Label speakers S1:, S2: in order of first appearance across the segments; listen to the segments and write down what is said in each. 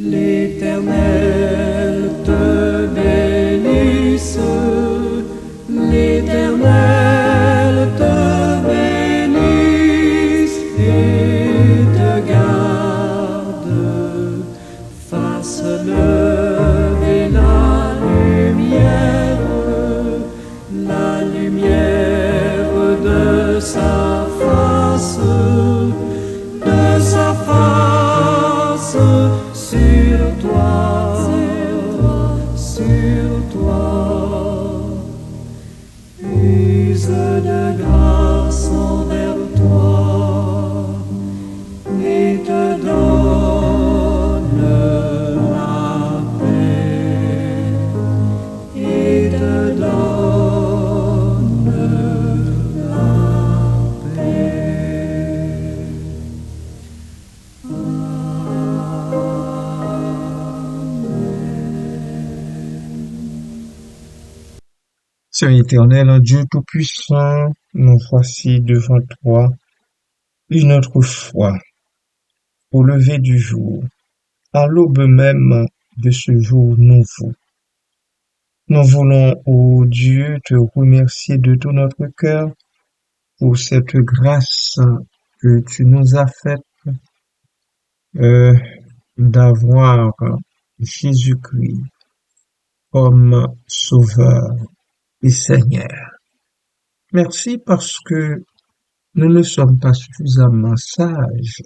S1: L'Éternel te bénisse, l'Éternel te bénisse et te garde, fasse lever la lumière de sa face sur toi, use de grâce envers toi et te donne la paix, et te donne la paix.
S2: Seigneur éternel, Dieu Tout-Puissant, nous voici devant toi une autre fois, au lever du jour, à l'aube même de ce jour nouveau. Nous voulons, ô Dieu, te remercier de tout notre cœur pour cette grâce que tu nous as faite euh, d'avoir Jésus-Christ comme Sauveur et Seigneur. Merci parce que nous ne sommes pas suffisamment sages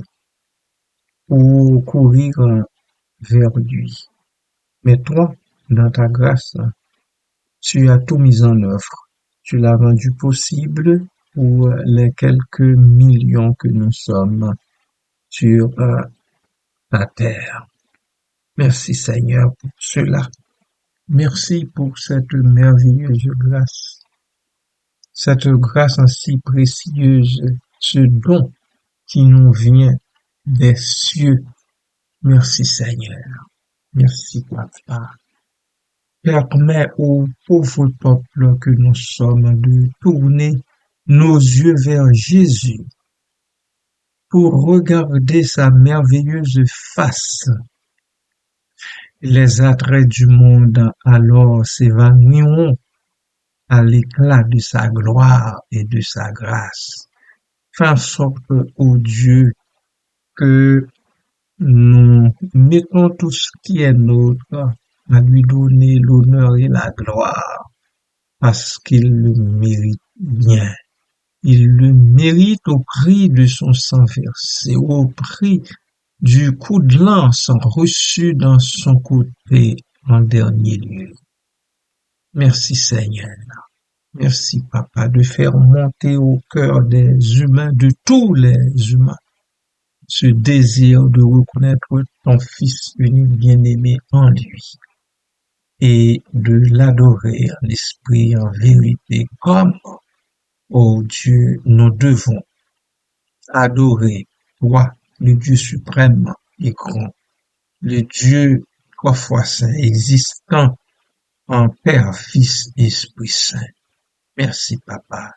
S2: pour courir vers lui. Mais toi, dans ta grâce, tu as tout mis en œuvre. Tu l'as rendu possible pour les quelques millions que nous sommes sur la terre. Merci Seigneur pour cela. Merci pour cette merveilleuse grâce. Cette grâce ainsi précieuse, ce don qui nous vient des cieux. Merci Seigneur. Merci Papa. Permets au pauvre peuple que nous sommes de tourner nos yeux vers Jésus pour regarder sa merveilleuse face. Les attraits du monde alors s'évanouiront à l'éclat de sa gloire et de sa grâce. Fais en sorte, ô Dieu, que nous mettons tout ce qui est nôtre à lui donner l'honneur et la gloire, parce qu'il le mérite bien. Il le mérite au prix de son sang versé, au prix du coup de lance reçu dans son côté en dernier lieu. Merci Seigneur. Merci Papa de faire monter au cœur des humains, de tous les humains, ce désir de reconnaître ton Fils unique bien-aimé en lui et de l'adorer en esprit et en vérité comme, ô Dieu, nous devons adorer toi, le Dieu suprême et grand, le Dieu trois fois saint, existant en Père, Fils, Esprit Saint. Merci Papa,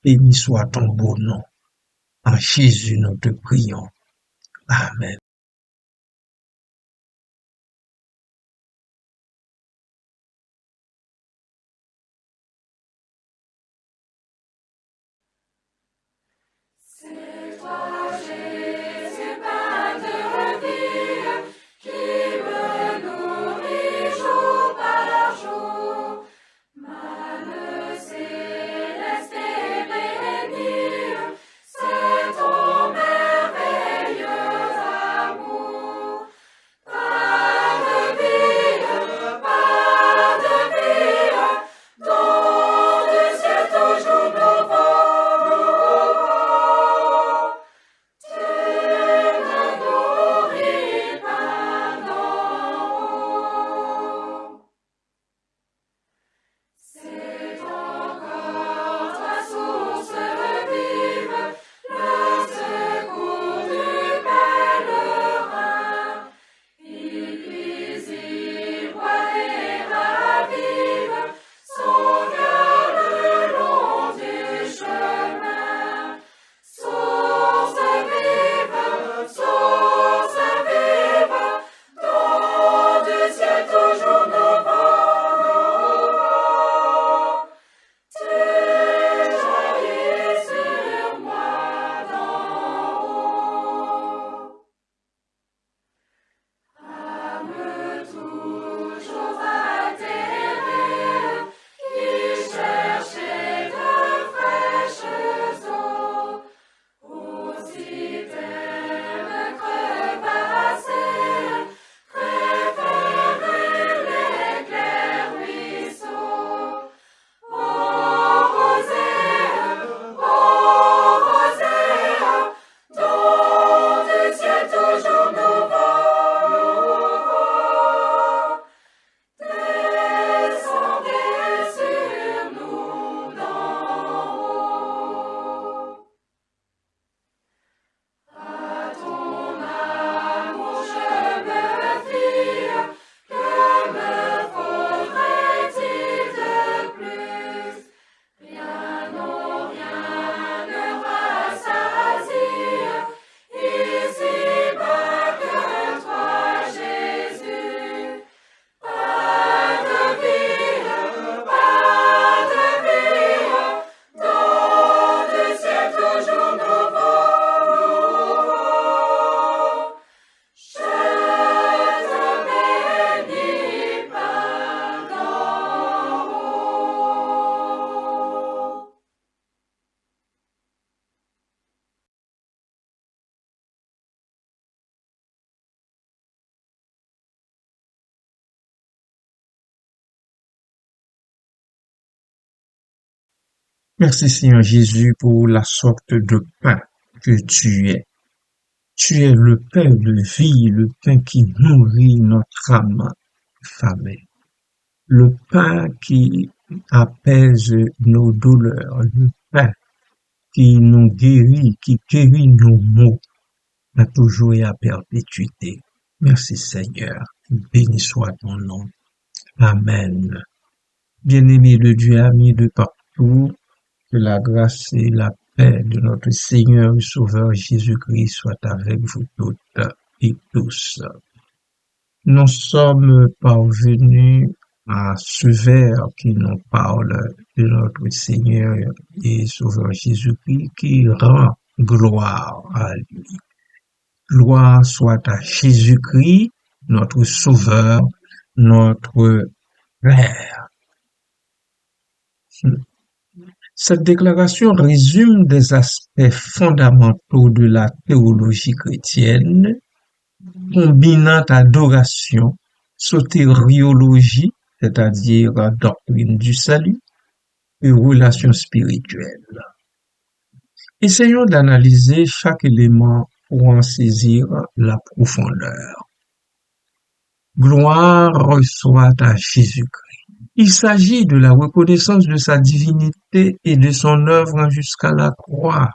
S2: béni soit ton beau nom. En Jésus nous te prions. Amen.
S1: C'est toi, Jésus, pain de vie, qui me nourrit jour par jour. Manne céleste et bénie, c'est ton merveilleux amour. Pain de vie, don du ciel toujours nouveau.
S2: Merci Seigneur Jésus pour la sorte de pain que tu es. Tu es le pain de vie, le pain qui nourrit notre âme affamée, le pain qui apaise nos douleurs, le pain qui nous guérit, qui guérit nos maux à toujours et à perpétuité. Merci Seigneur, béni soit ton nom. Amen. Bien-aimés de Dieu, amis de partout, que la grâce et la paix de notre Seigneur et Sauveur Jésus-Christ soient avec vous toutes et tous. Nous sommes parvenus à ce vers qui nous parle de notre Seigneur et Sauveur Jésus-Christ qui rend gloire à lui. Gloire soit à Jésus-Christ, notre Sauveur, notre Père. Cette déclaration résume des aspects fondamentaux de la théologie chrétienne, combinant adoration, sotériologie, c'est-à-dire doctrine du salut, et relations spirituelles. Essayons d'analyser chaque élément pour en saisir la profondeur. Gloire soit à Jésus-Christ. Il s'agit de la reconnaissance de sa divinité et de son œuvre jusqu'à la croix.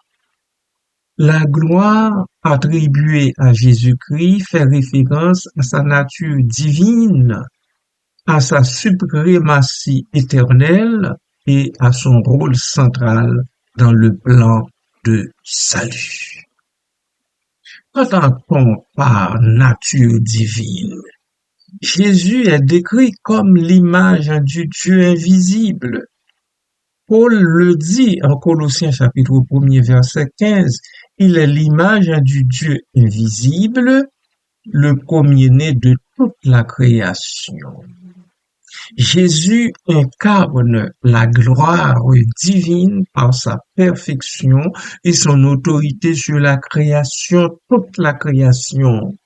S2: La gloire attribuée à Jésus-Christ fait référence à sa nature divine, à sa suprématie éternelle et à son rôle central dans le plan de salut. Qu'entend-on par nature divine? Jésus est décrit comme l'image du Dieu invisible. Paul le dit en Colossiens chapitre 1er verset 15, il est l'image du Dieu invisible, le premier-né de toute la création. Jésus incarne la gloire divine par sa perfection et son autorité sur la création, toute la création.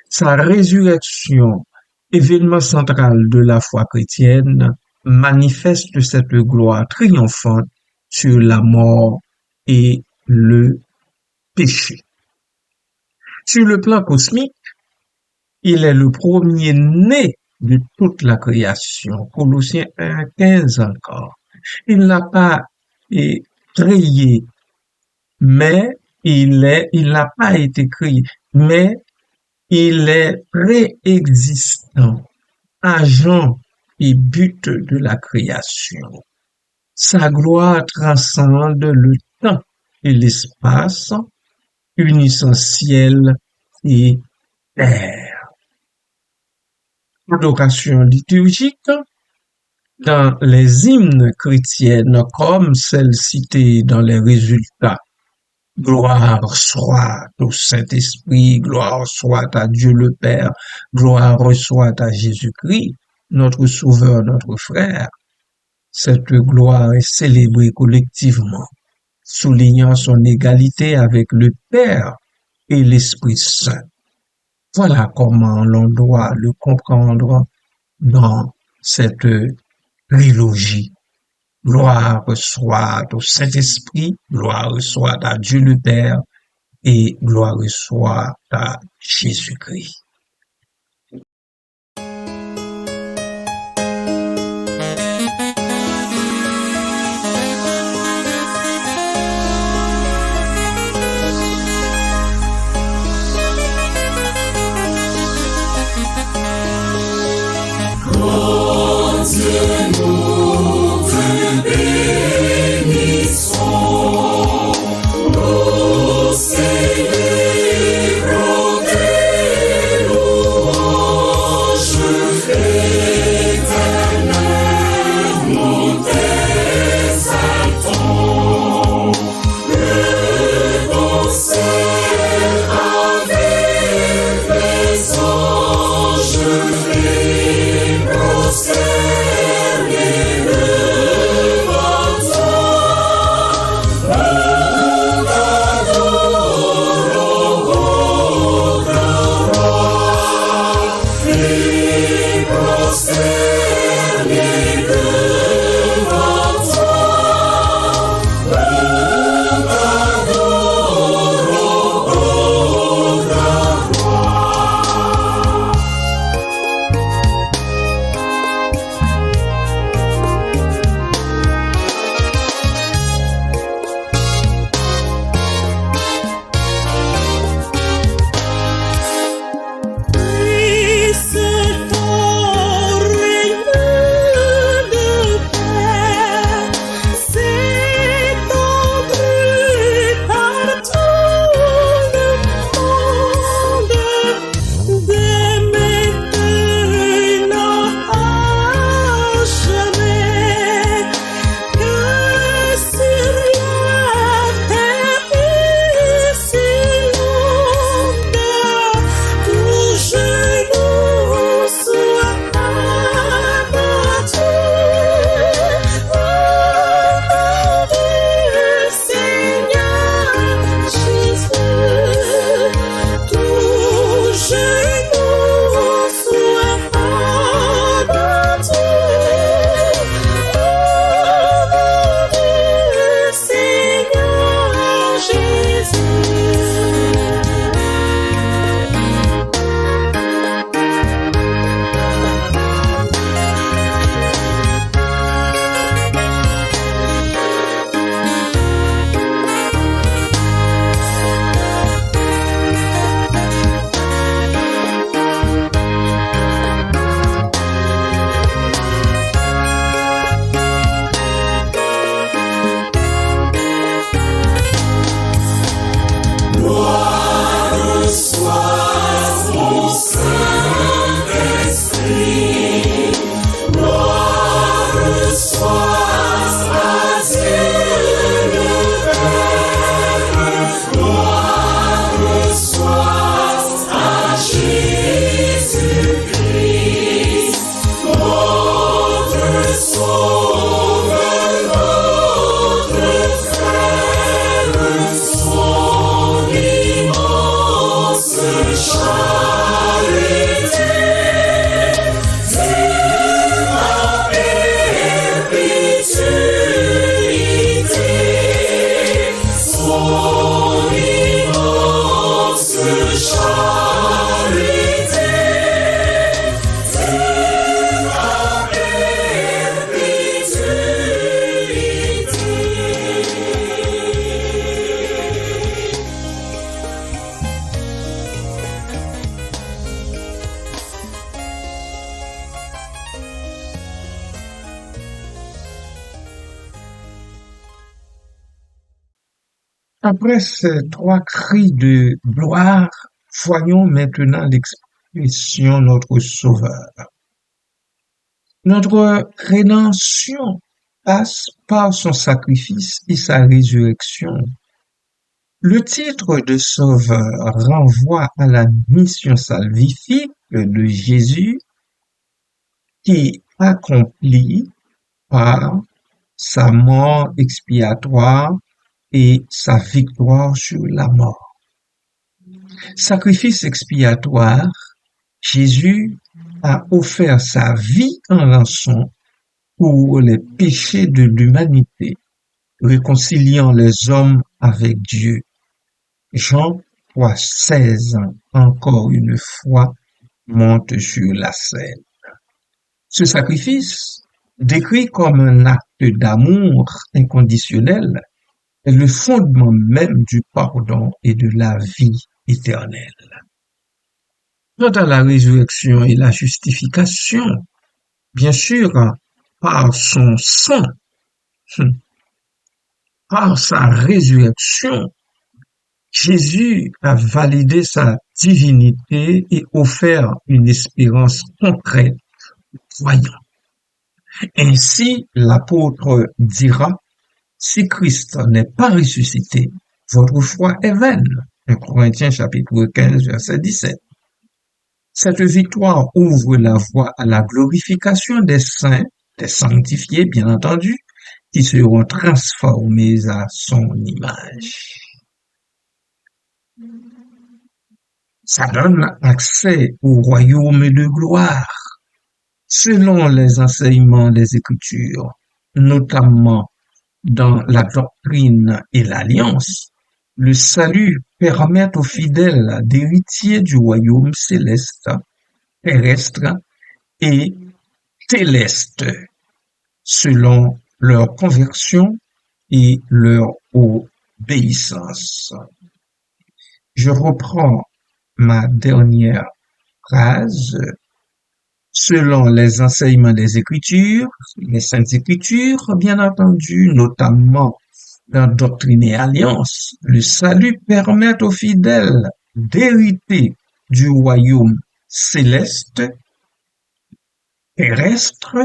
S2: Sa résurrection, événement central de la foi chrétienne, manifeste cette gloire triomphante sur la mort et le péché. Sur le plan cosmique, il est le premier-né de toute la création. Colossiens 1,15 encore. Il n'a pas créé, mais il n'a pas été créé, mais il est préexistant, agent et but de la création. Sa gloire transcende le temps et l'espace, unissant ciel et terre. Adoration liturgique dans les hymnes chrétiennes comme celle citée dans les résultats. Gloire soit au Saint-Esprit, gloire soit à Dieu le Père, gloire soit à Jésus-Christ, notre Sauveur, notre Frère. Cette gloire est célébrée collectivement, soulignant son égalité avec le Père et l'Esprit Saint. Voilà comment l'on doit le comprendre dans cette trilogie. Gloire soit au Saint-Esprit, gloire soit à Dieu le Père et gloire soit à Jésus-Christ.
S1: Nous célébrons tes
S2: Après ces trois cris de gloire, voyons maintenant l'expression notre Sauveur. Notre rédemption passe par son sacrifice et sa résurrection. Le titre de Sauveur renvoie à la mission salvifique de Jésus qui accomplit par sa mort expiatoire et sa victoire sur la mort. Sacrifice expiatoire, Jésus a offert sa vie en rançon pour les péchés de l'humanité, réconciliant les hommes avec Dieu. Jean 3,16 encore une fois monte sur la scène. Ce sacrifice, décrit comme un acte d'amour inconditionnel, est le fondement même du pardon et de la vie éternelle. Quant à la résurrection et la justification, bien sûr, par son sang, par sa résurrection, Jésus a validé sa divinité et offert une espérance concrète aux croyants. Ainsi, l'apôtre dira, si Christ n'est pas ressuscité, votre foi est vaine. 1 Corinthiens chapitre 15, verset 17. Cette victoire ouvre la voie à la glorification des saints, des sanctifiés, bien entendu, qui seront transformés à son image. Ça donne accès au royaume de gloire. Selon les enseignements des Écritures, notamment dans la doctrine et l'alliance, le salut permet aux fidèles d'héritiers du royaume céleste, terrestre et céleste, selon leur conversion et leur obéissance. Je reprends ma dernière phrase. Selon les enseignements des Écritures, les Saintes Écritures, bien entendu, notamment dans Doctrine et Alliance, le salut permet aux fidèles d'hériter du royaume céleste, terrestre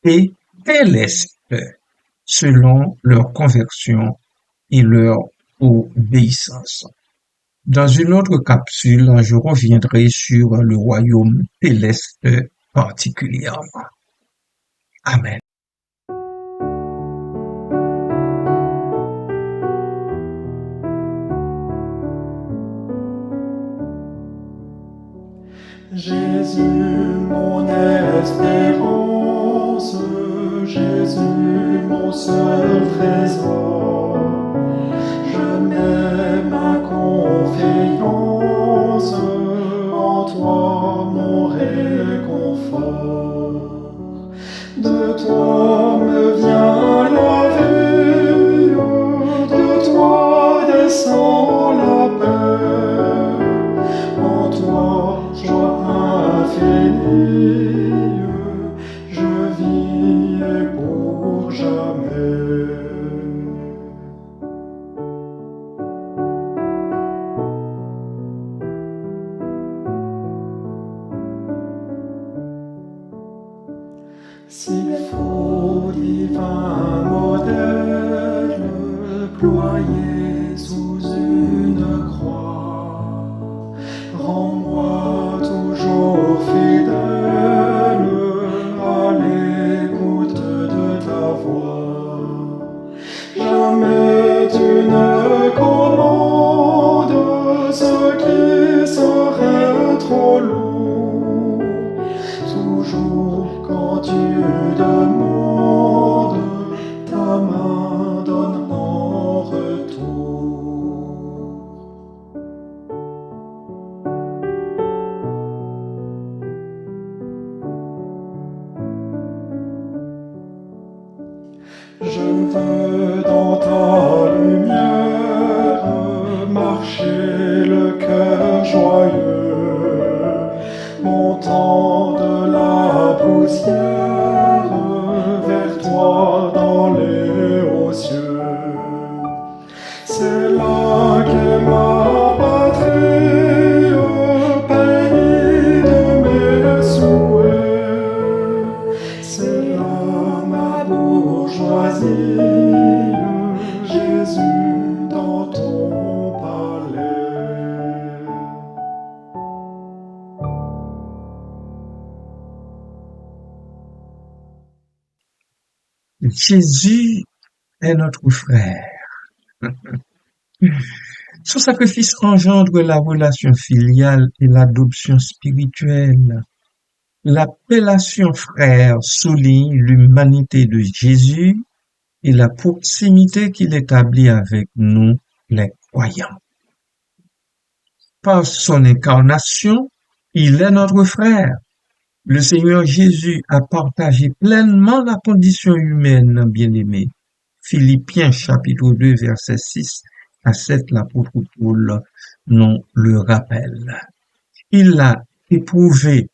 S2: et céleste, selon leur conversion et leur obéissance. Dans une autre capsule, je reviendrai sur le royaume céleste particulièrement. Amen.
S3: Jésus, mon espérance, Jésus, mon seul trésor, je mets ma confiance en toi, mon réconfort. De toi me vient la vie, de toi descend la paix, en toi joie infinie, je vis pour jamais. S'il faut divin modèle, ployé sous une croix, rends-moi toujours fidèle à l'écoute de ta voix. Jamais tu ne commandes ce qui serait trop lourd. Toujours quand tu demandes, ta main donne en retour. Je veux dans ta lumière marcher le cœur joyeux, montant de la poussière vers toi dans les hauts cieux. C'est
S2: Jésus est notre frère. Son sacrifice engendre la relation filiale et l'adoption spirituelle. L'appellation frère souligne l'humanité de Jésus et la proximité qu'il établit avec nous, les croyants. Par son incarnation, il est notre frère. Le Seigneur Jésus a partagé pleinement la condition humaine, bien-aimé. Philippiens chapitre 2, verset 6 à 7, l'apôtre Paul nous le rappelle. Il a éprouvé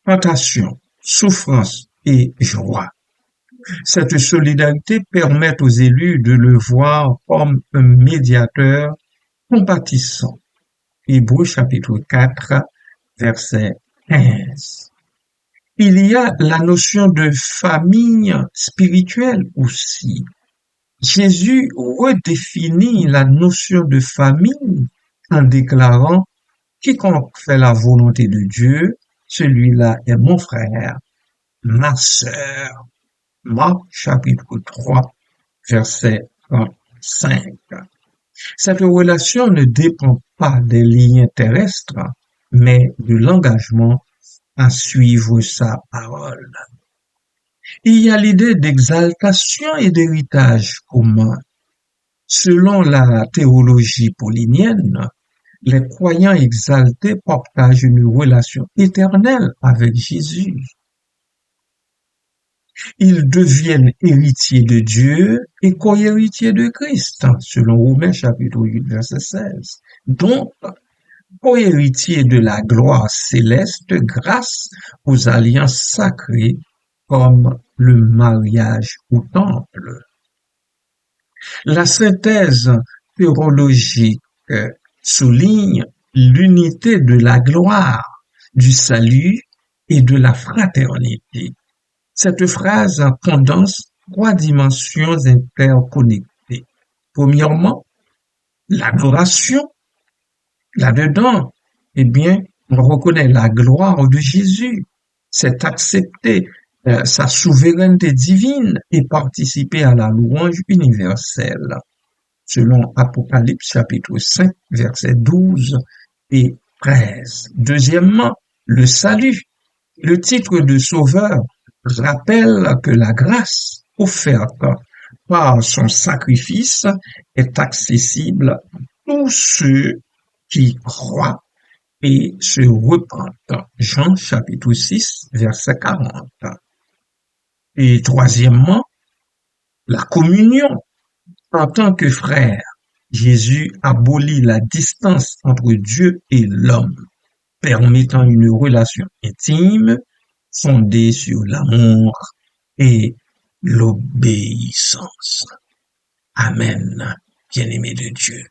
S2: tentation, souffrance et joie. Cette solidarité permet aux élus de le voir comme un médiateur compatissant. Hébreux chapitre 4, verset 15. Il y a la notion de famille spirituelle aussi. Jésus redéfinit la notion de famille en déclarant « Quiconque fait la volonté de Dieu, celui-là est mon frère, ma sœur. » Marc chapitre 3, verset 35. Cette relation ne dépend pas des liens terrestres, mais de l'engagement à suivre sa parole. Il y a l'idée d'exaltation et d'héritage commun. Selon la théologie paulinienne, les croyants exaltés partagent une relation éternelle avec Jésus. Ils deviennent héritiers de Dieu et co-héritiers de Christ, selon Romains chapitre 8, verset 16. Donc, co-héritiers de la gloire céleste grâce aux alliances sacrées comme le mariage au temple. La synthèse théologique souligne l'unité de la gloire, du salut et de la fraternité. Cette phrase condense 3 dimensions interconnectées. Premièrement, l'adoration. Là-dedans, on reconnaît la gloire de Jésus. C'est accepter sa souveraineté divine et participer à la louange universelle. Selon Apocalypse chapitre 5, versets 12 et 13. Deuxièmement, le salut. Le titre de sauveur rappelle que la grâce offerte par son sacrifice est accessible à tous ceux qui croient et se repentent. Jean chapitre 6, verset 40. Et troisièmement, la communion. En tant que frère, Jésus abolit la distance entre Dieu et l'homme, permettant une relation intime fondée sur l'amour et l'obéissance. Amen, bien-aimé de Dieu.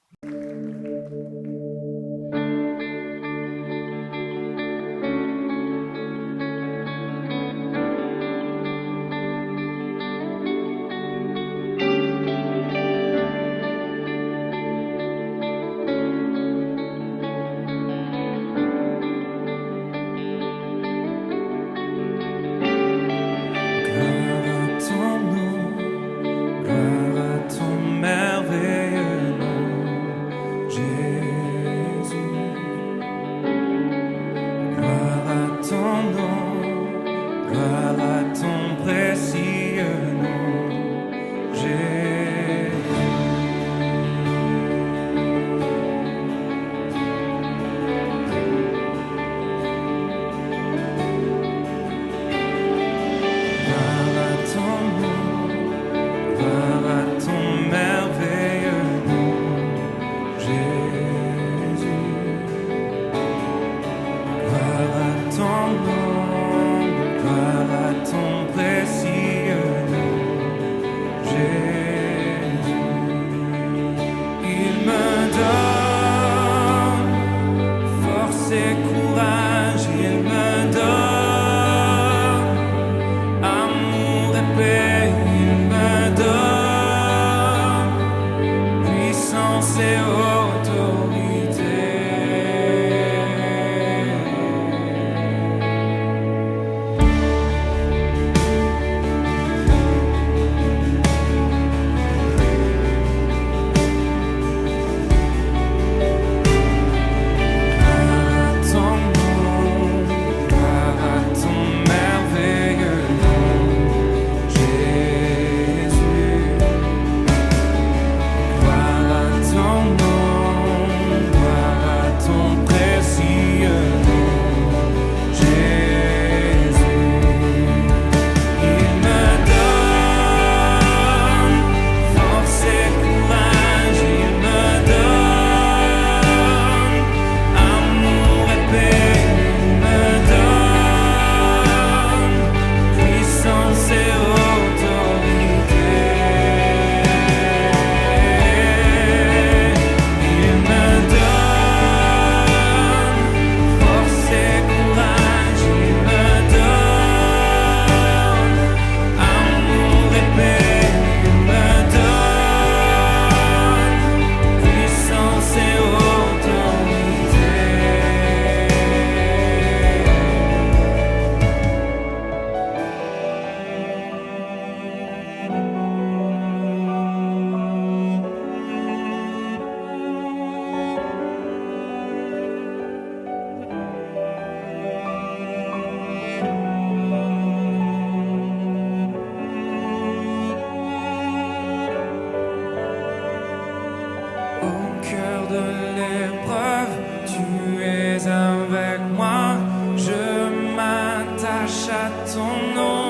S4: à ton nom.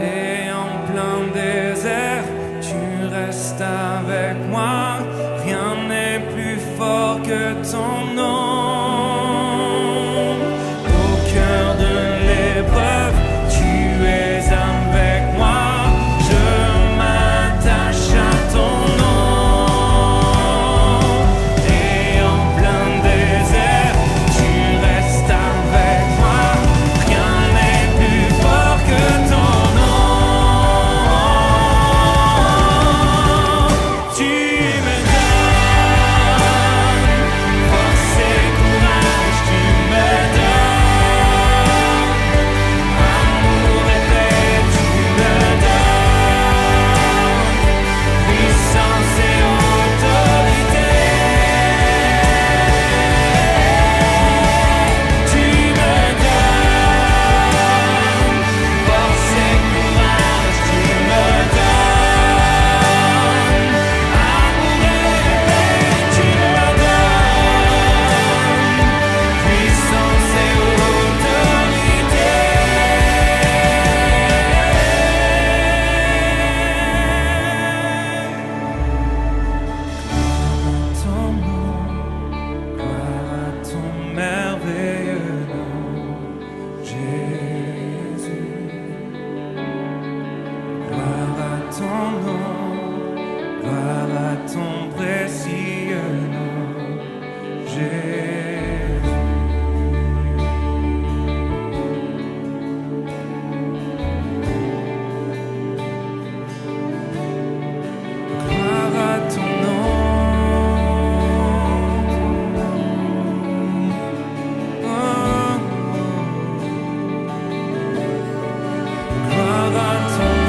S4: Et en plein désert, tu restes avec moi. Rien n'est plus fort que ton nom. Au cœur de l'épreuve, tu es avec moi. Je m'attache à ton nom. Et en plein désert, tu restes avec moi. Rien n'est plus fort que ton nom. Tu me donnes force et courage, tu me donnes amour et paix, tu me donnes puissance et autorité. Tu me donnes force et courage, tu me donnes amour et paix, tu me donnes puissance et autorité. Ton nom, gloire à ton merveilleux nom, Jésus. Gloire à ton nom, gloire à ton précieux nom, Jésus. Gloire à ton nom. Oh, gloire à ton nom. Gloire à ton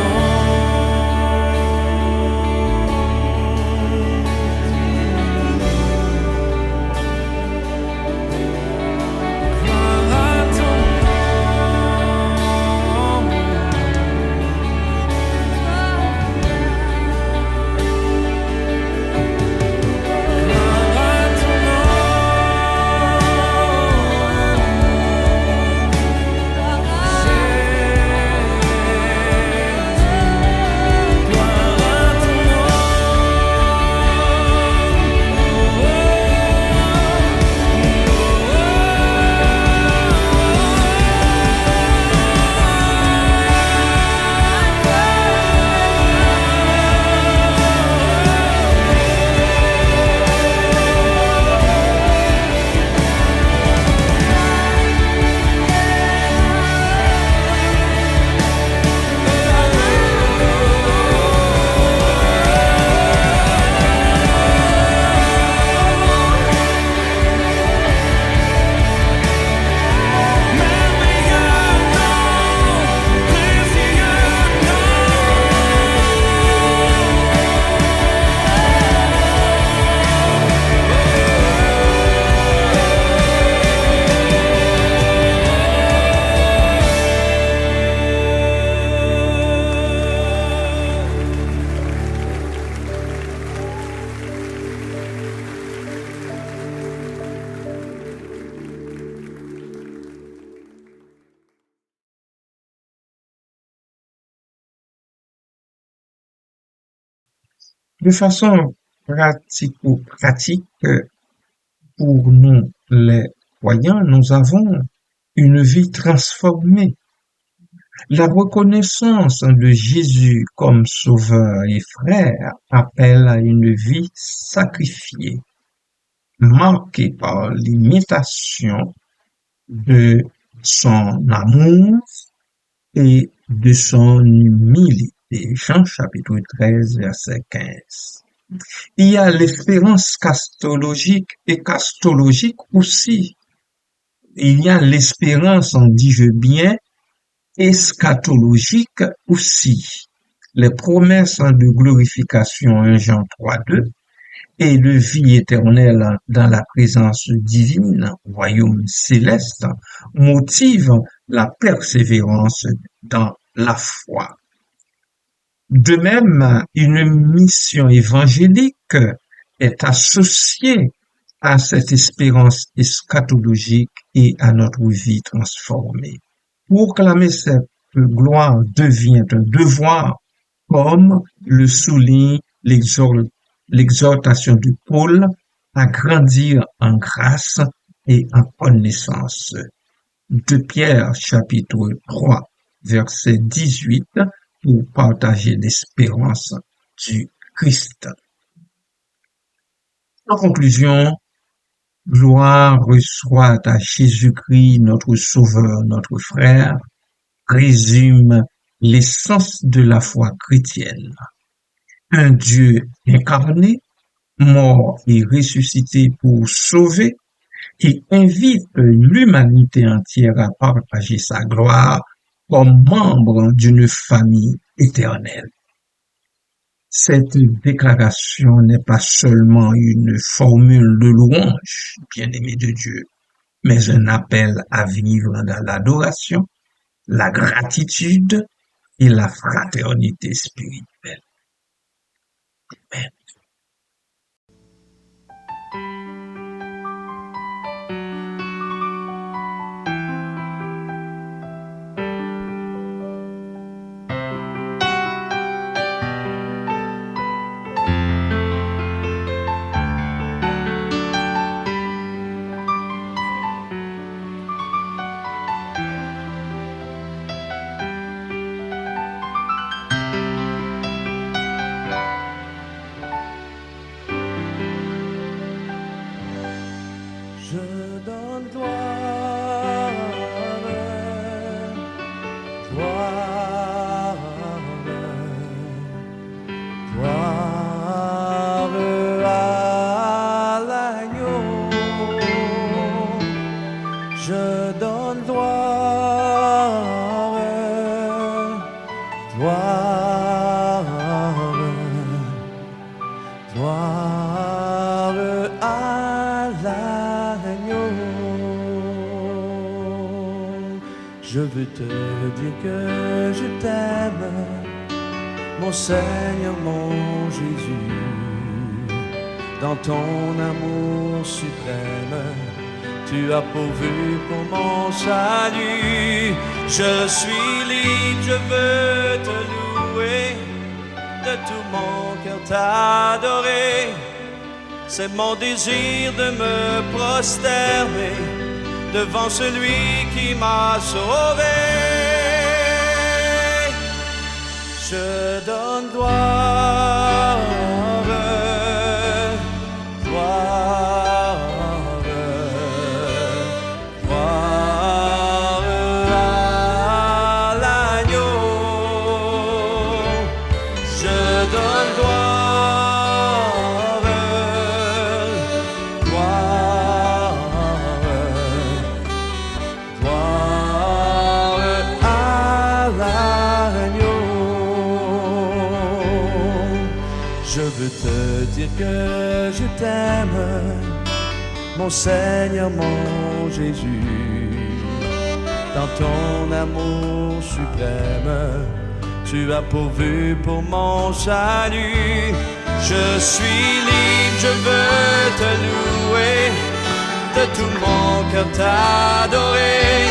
S2: De façon pratico-pratique, pour nous les croyants, nous avons une vie transformée. La reconnaissance de Jésus comme sauveur et frère appelle à une vie sacrifiée, marquée par l'imitation de son amour et de son humilité. Jean chapitre 13, verset 15. Il y a l'espérance castologique et castologique aussi. Il y a l'espérance, on dit je bien, eschatologique aussi. Les promesses de glorification 1 Jean 3:2 et de vie éternelle dans la présence divine, royaume céleste, motivent la persévérance dans la foi. De même, une mission évangélique est associée à cette espérance eschatologique et à notre vie transformée. Proclamer cette gloire devient un devoir, comme le souligne l'exhortation de Paul à grandir en grâce et en connaissance. De Pierre chapitre 3 verset 18 pour partager l'espérance du Christ. En conclusion, gloire soit à Jésus-Christ, notre Sauveur, notre Frère, résume l'essence de la foi chrétienne. Un Dieu incarné, mort et ressuscité pour sauver, qui invite l'humanité entière à partager sa gloire comme membre d'une famille éternelle. Cette déclaration n'est pas seulement une formule de louange, bien-aimé de Dieu, mais un appel à vivre dans l'adoration, la gratitude et la fraternité spirituelle. Amen.
S4: Je donne gloire, gloire, gloire à l'agneau. Je donne gloire, gloire, gloire à l'agneau. Je veux te dire que je t'aime, mon Seigneur, mon Jésus. Dans ton amour suprême, tu as pourvu pour mon salut. Je suis libre, je veux te louer, de tout mon cœur t'adorer. C'est mon désir de me prosterner devant celui qui m'a sauvé. Je donne gloire, gloire, gloire à l'agneau. Je donne gloire, gloire, gloire à l'agneau. Je veux te dire que je t'aime, mon Seigneur, mon Jésus. Dans ton amour suprême, tu as pourvu pour mon salut. Je suis libre, je veux te louer, de tout mon cœur t'adorer.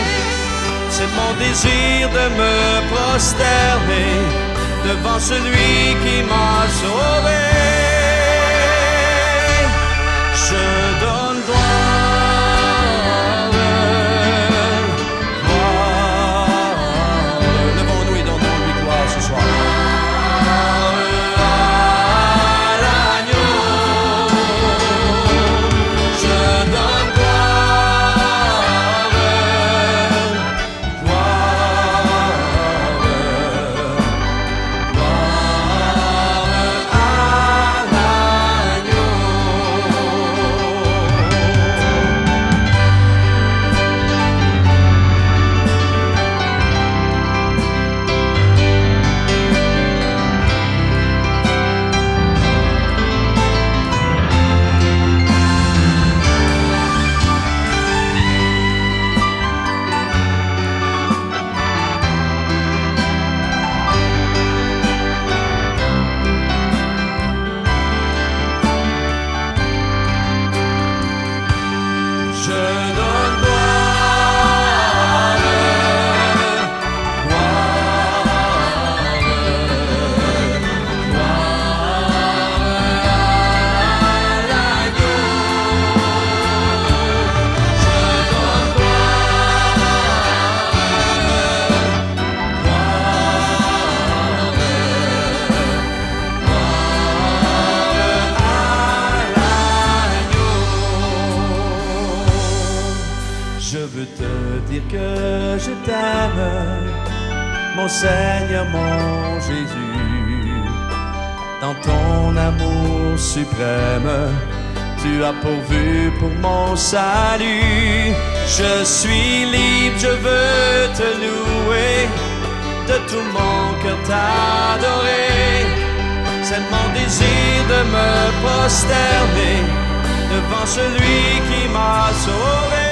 S4: C'est mon désir de me prosterner devant celui qui m'a sauvé. Je donne gloire, gloire. Levons-nous et donnons-lui gloire ce soir. À l'agneau, je donne gloire, gloire, gloire à l'agneau. je t'aime, mon Seigneur, mon Jésus. Dans ton amour suprême, tu as pourvu pour mon salut. Je suis libre, je veux te louer, de tout mon cœur t'adorer. C'est mon désir de me prosterner devant celui qui m'a sauvé.